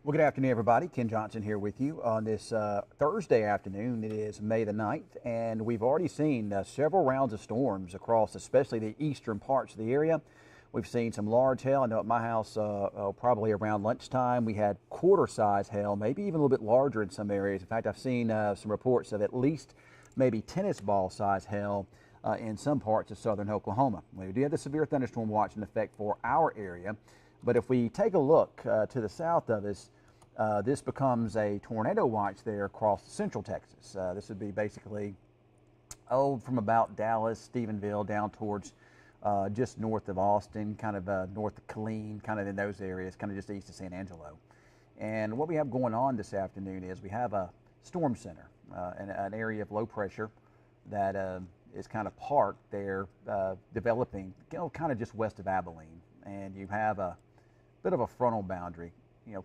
Well, good afternoon, everybody. Ken Johnson here with you on this Thursday afternoon. It is May the 9th, and we've already seen several rounds of storms across, especially the eastern parts of the area. We've seen some large hail. I know at my house, probably around lunchtime, we had quarter-size hail, maybe even a little bit larger in some areas. In fact, I've seen some reports of at least maybe tennis ball-size hail in some parts of southern Oklahoma. We do have the severe thunderstorm watch in effect for our area, but if we take a look to the south of us, this becomes a tornado watch there across central Texas. This would be basically, from about Dallas, Stephenville, down towards just north of Austin, kind of north of Killeen, kind of in those areas, kind of just east of San Angelo. And what we have going on this afternoon is we have a storm center, an area of low pressure that is kind of parked there, developing, kind of just west of Abilene. And you have a bit of a frontal boundary,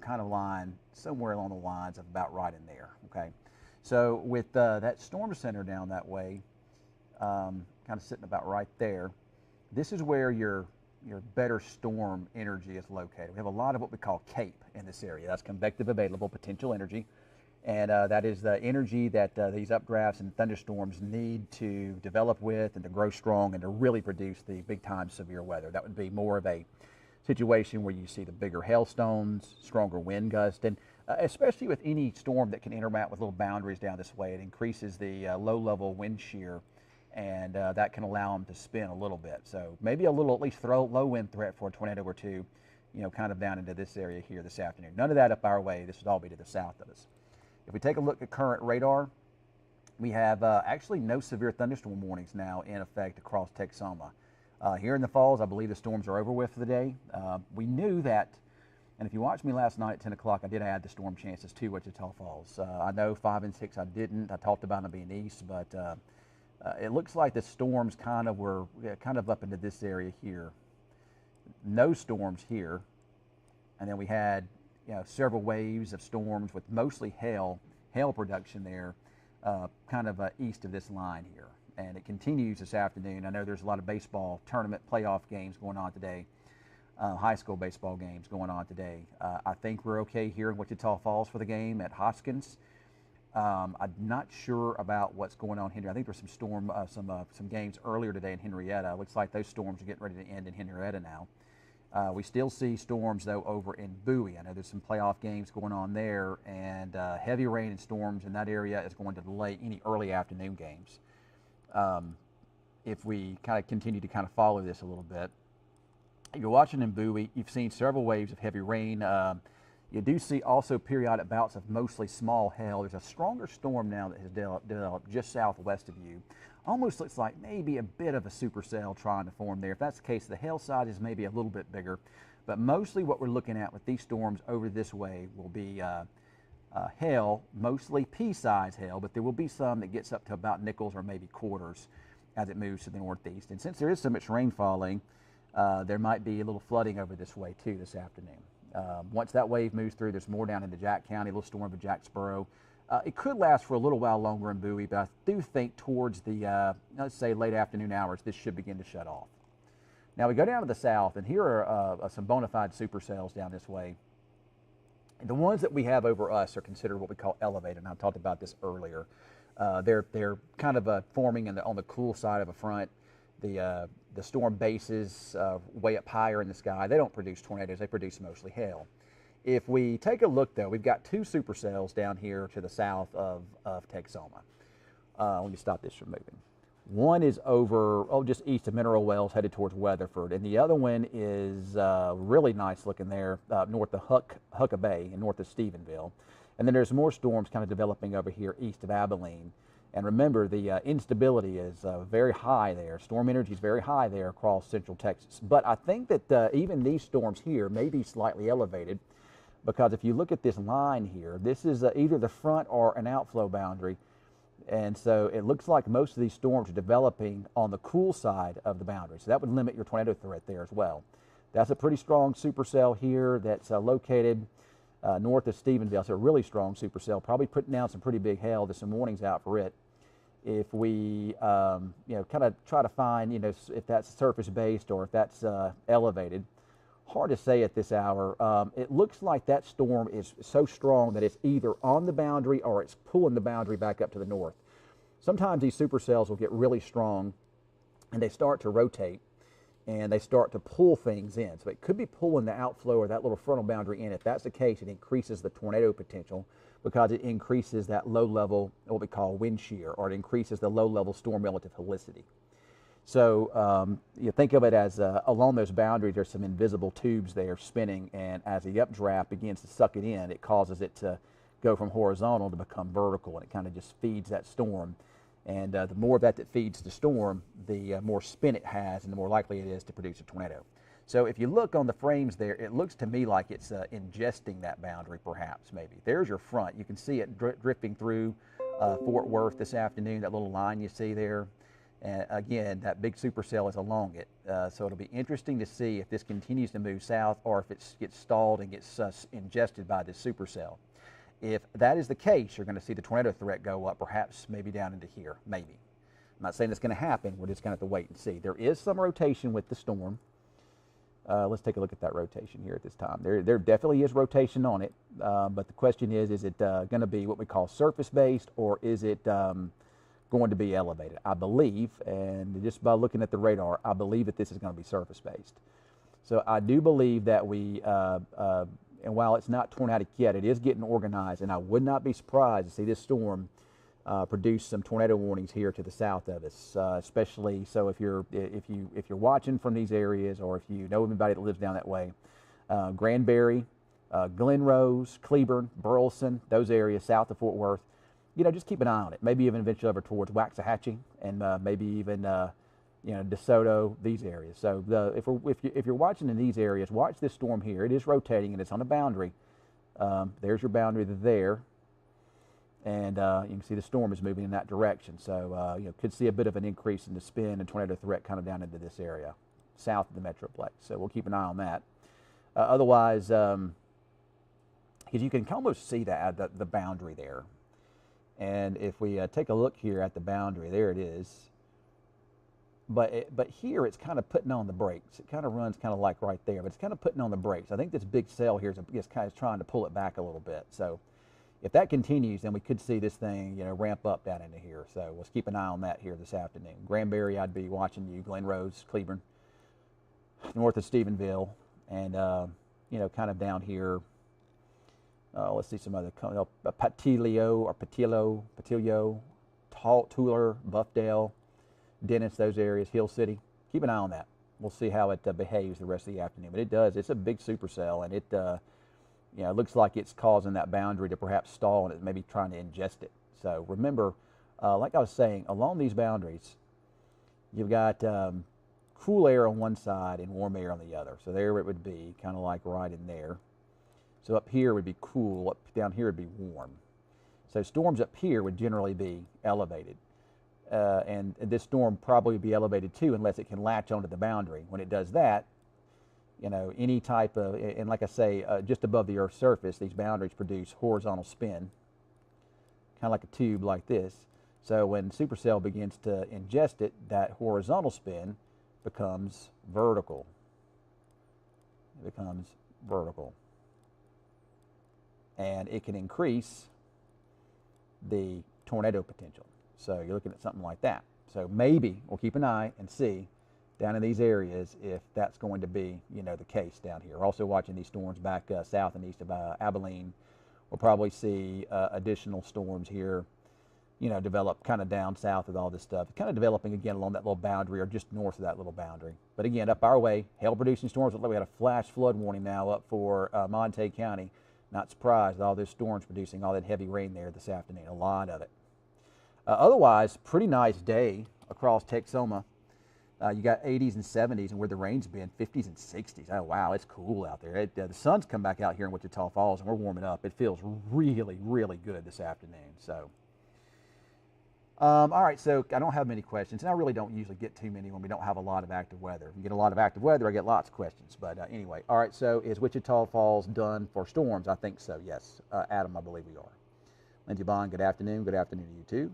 kind of line somewhere along the lines of about right in there, okay? So with that storm center down that way, kind of sitting about right there, this is where your better storm energy is located. We have a lot of what we call CAPE in this area. That's convective available potential energy. And that is the energy that these updrafts and thunderstorms need to develop with and to grow strong and to really produce the big time severe weather. That would be more of a situation where you see the bigger hailstones, stronger wind gusts, and especially with any storm that can interact with little boundaries down this way, it increases the low-level wind shear, and that can allow them to spin a little bit. So maybe a little, at least low wind threat for a tornado or two, kind of down into this area here this afternoon. None of that up our way. This would all be to the south of us. If we take a look at current radar, we have actually no severe thunderstorm warnings now in effect across Texoma. Here in the Falls, I believe the storms are over with for the day. We knew that, and if you watched me last night at 10 o'clock, I did add the storm chances to Wichita Falls. I know 5 and 6 I didn't. I talked about them being east, but it looks like the storms kind of were kind of up into this area here. No storms here, and then we had several waves of storms with mostly hail production there, kind of east of this line here. And it continues this afternoon. I know there's a lot of baseball tournament playoff games going on today, high school baseball games going on today. I think we're okay here in Wichita Falls for the game at Hoskins. I'm not sure about what's going on here. I think there's some games earlier today in Henrietta. Looks like those storms are getting ready to end in Henrietta now. We still see storms though over in Bowie. I know there's some playoff games going on there, and heavy rain and storms in that area is going to delay any early afternoon games. If we kind of continue to kind of follow this a little bit, you're watching in Bowie, you've seen several waves of heavy rain. You do see also periodic bouts of mostly small hail. There's a stronger storm now that has developed just southwest of you. Almost looks like maybe a bit of a supercell trying to form there. If that's the case, the hail side is maybe a little bit bigger, but mostly what we're looking at with these storms over this way will be hail, mostly pea-sized hail, but there will be some that gets up to about nickels or maybe quarters as it moves to the northeast. And since there is so much rain falling, there might be a little flooding over this way too this afternoon. Once that wave moves through, there's more down into Jack County, a little storm of Jacksboro. It could last for a little while longer in Bowie, but I do think towards the, let's say, late afternoon hours, this should begin to shut off. Now we go down to the south, and here are some bona fide supercells down this way. The ones that we have over us are considered what we call elevated, and I talked about this earlier. They're kind of forming on the cool side of a front. The storm bases way up higher in the sky. They don't produce tornadoes. They produce mostly hail. If we take a look, though, we've got two supercells down here to the south of Texoma. Let me stop this from moving. One is over, just east of Mineral Wells, headed towards Weatherford, and the other one is really nice looking there, north of Huckabee and north of Stephenville. And then there's more storms kind of developing over here east of Abilene. And remember, the instability is very high there. Storm energy is very high there across central Texas. But I think that even these storms here may be slightly elevated, because if you look at this line here, this is either the front or an outflow boundary. And so it looks like most of these storms are developing on the cool side of the boundary. So that would limit your tornado threat there as well. That's a pretty strong supercell here that's located north of Stephenville. So a really strong supercell, probably putting down some pretty big hail. There's some warnings out for it. If we, kind of try to find, if that's surface-based or if that's elevated. Hard to say at this hour. It looks like that storm is so strong that it's either on the boundary or it's pulling the boundary back up to the north. Sometimes these supercells will get really strong and they start to rotate and they start to pull things in. So it could be pulling the outflow or that little frontal boundary in. If that's the case, it increases the tornado potential because it increases that low level, what we call wind shear, or it increases the low level storm relative helicity. So you think of it as along those boundaries, there's some invisible tubes there spinning, and as the updraft begins to suck it in, it causes it to go from horizontal to become vertical, and it kind of just feeds that storm. And the more of that feeds the storm, the more spin it has, and the more likely it is to produce a tornado. So if you look on the frames there, it looks to me like it's ingesting that boundary, perhaps, maybe. There's your front. You can see it drifting through Fort Worth this afternoon, that little line you see there. And again, that big supercell is along it. So it'll be interesting to see if this continues to move south or if it gets stalled and gets ingested by this supercell. If that is the case, you're going to see the tornado threat go up, perhaps maybe down into here, maybe. I'm not saying it's going to happen. We're just going to have to wait and see. There is some rotation with the storm. Let's take a look at that rotation here at this time. There definitely is rotation on it, but the question is it going to be what we call surface-based, or is it going to be elevated? I believe, and just by looking at the radar, I believe that this is going to be surface-based. So I do believe that and while it's not tornadic yet, it is getting organized, and I would not be surprised to see this storm produce some tornado warnings here to the south of us, especially so if you're watching from these areas, or if you know anybody that lives down that way. Granbury, Glen Rose, Cleburne, Burleson, those areas south of Fort Worth, just keep an eye on it. Maybe even eventually over towards Waxahachie, and maybe even DeSoto, these areas. So if you're watching in these areas, watch this storm here. It is rotating and it's on a boundary. There's your boundary there, and you can see the storm is moving in that direction. So could see a bit of an increase in the spin and tornado threat kind of down into this area, south of the Metroplex. So we'll keep an eye on that. Otherwise, because you can almost see the boundary there. And if we take a look here at the boundary, there it is. But here it's kind of putting on the brakes. It kind of runs kind of like right there, but it's kind of putting on the brakes. I think this big cell here is kind of trying to pull it back a little bit. So if that continues, then we could see this thing, ramp up down into here. So let's keep an eye on that here this afternoon. Granbury, I'd be watching you. Glen Rose, Cleburne, north of Stephenville, and kind of down here. Let's see some other, Patillo, Tuller, Buffdale, Dennis, those areas, Hill City. Keep an eye on that. We'll see how it behaves the rest of the afternoon. But it does. It's a big supercell, and it looks like it's causing that boundary to perhaps stall, and it's maybe trying to ingest it. So remember, like I was saying, along these boundaries, you've got cool air on one side and warm air on the other. So there it would be, kind of like right in there. So up here would be cool, up down here would be warm. So storms up here would generally be elevated. And this storm probably would be elevated too, unless it can latch onto the boundary. When it does that, any type of, and like I say, just above the Earth's surface, these boundaries produce horizontal spin, kind of like a tube like this. So when supercell begins to ingest it, that horizontal spin becomes vertical. It becomes vertical. And it can increase the tornado potential. So you're looking at something like that. So maybe we'll keep an eye and see down in these areas if that's going to be, the case down here. We're also watching these storms back south and east of Abilene. We'll probably see additional storms here, develop kind of down south of all this stuff. Kind of developing again along that little boundary or just north of that little boundary. But again, up our way, hail-producing storms. Look like we had a flash flood warning now up for Montague County. Not surprised with all those storms producing all that heavy rain there this afternoon, a lot of it. Otherwise, pretty nice day across Texoma. You got 80s and 70s, and where the rain's been, 50s and 60s. Oh, wow, it's cool out there. The sun's come back out here in Wichita Falls, and we're warming up. It feels really, really good this afternoon. So, all right, so I don't have many questions, and I really don't usually get too many when we don't have a lot of active weather. If you get a lot of active weather, I get lots of questions. But anyway, all right, so is Wichita Falls done for storms? I think so, yes. Adam, I believe we are. Lindsey Bond, good afternoon. Good afternoon to you, too.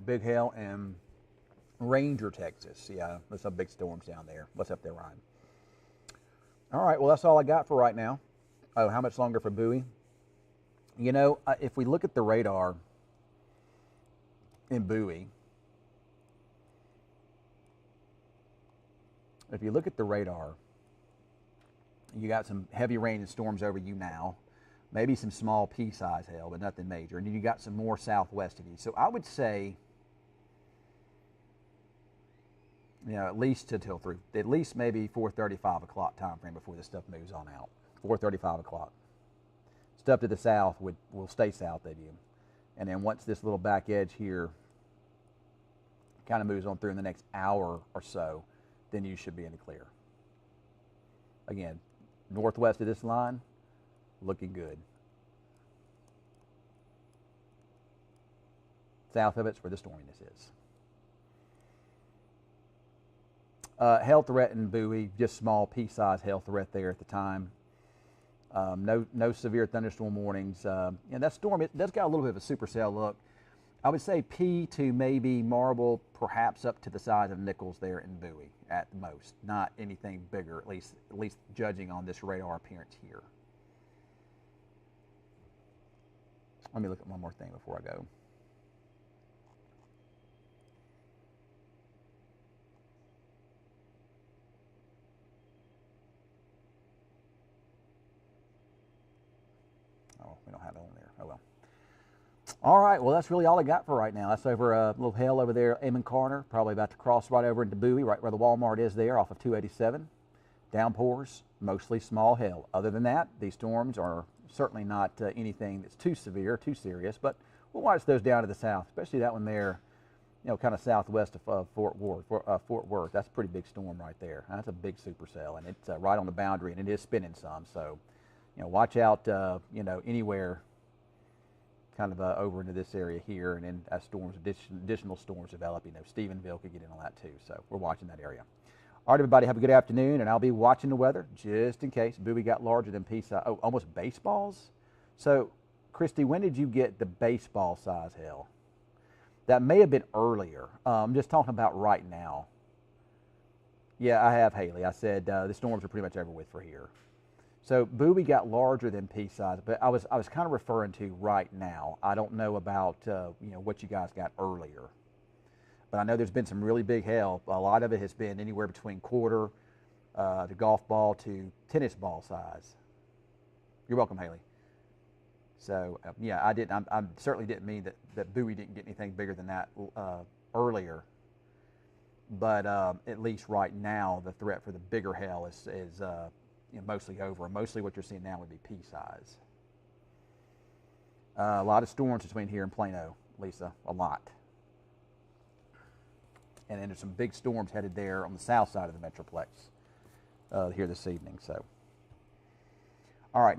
Big hail in Ranger, Texas. Yeah, there's some big storms down there. What's up there, Ryan? All right, well, that's all I got for right now. Oh, how much longer for Bowie? You know, if we look at the radar in Bowie, if you look at the radar, you got some heavy rain and storms over you now, maybe some small pea-size hail, but nothing major. And then you got some more southwest of you. So I would say, you know, at least until through, at least maybe 4:30, 5 o'clock time frame before this stuff moves on out. 4:30, 5 o'clock. Stuff to the south will stay south of you. And then once this little back edge here kind of moves on through in the next hour or so, then you should be in the clear. Again, northwest of this line, looking good. South of it's where the storminess is. Hail threat in Bowie, just small pea-sized hail threat there at the time. No severe thunderstorm warnings. And that storm, it does got a little bit of a supercell look. I would say P to maybe marble, perhaps up to the size of Nichols there in Bowie at the most. Not anything bigger, at least judging on this radar appearance here. Let me look at one more thing before I go. Oh, we don't have it on there. Oh well. All right, well, that's really all I got for right now. That's over a little hail over there, Amon Carter, probably about to cross right over into Bowie, right where the Walmart is there off of 287. Downpours, mostly small hail. Other than that, these storms are certainly not anything that's too severe, too serious, but we'll watch those down to the south, especially that one there, you know, kind of southwest of Fort Worth. That's a pretty big storm right there. That's a big supercell, and it's right on the boundary, and it is spinning some. So, you know, watch out, you know, anywhere kind of over into this area here, and then as additional storms develop, you know, Stephenville could get in on that too. So we're watching that area. All right, everybody, have a good afternoon, and I'll be watching the weather just in case. Bowie got larger than pea-size. Oh, almost baseballs? So, Christy, when did you get the baseball size hail? That may have been earlier. I'm just talking about right now. Yeah, I have, Haley. I said the storms are pretty much over with for here. So Bowie got larger than pea-size, but I was kind of referring to right now. I don't know about you know, what you guys got earlier, but I know there's been some really big hail. A lot of it has been anywhere between quarter to golf ball to tennis ball size. You're welcome, Haley. So yeah, I certainly didn't mean that Bowie didn't get anything bigger than that earlier. But at least right now, the threat for the bigger hail is you know, mostly over. And mostly what you're seeing now would be pea-size. A lot of storms between here and Plano, Lisa, a lot. And then there's some big storms headed there on the south side of the Metroplex here this evening. So, all right, now.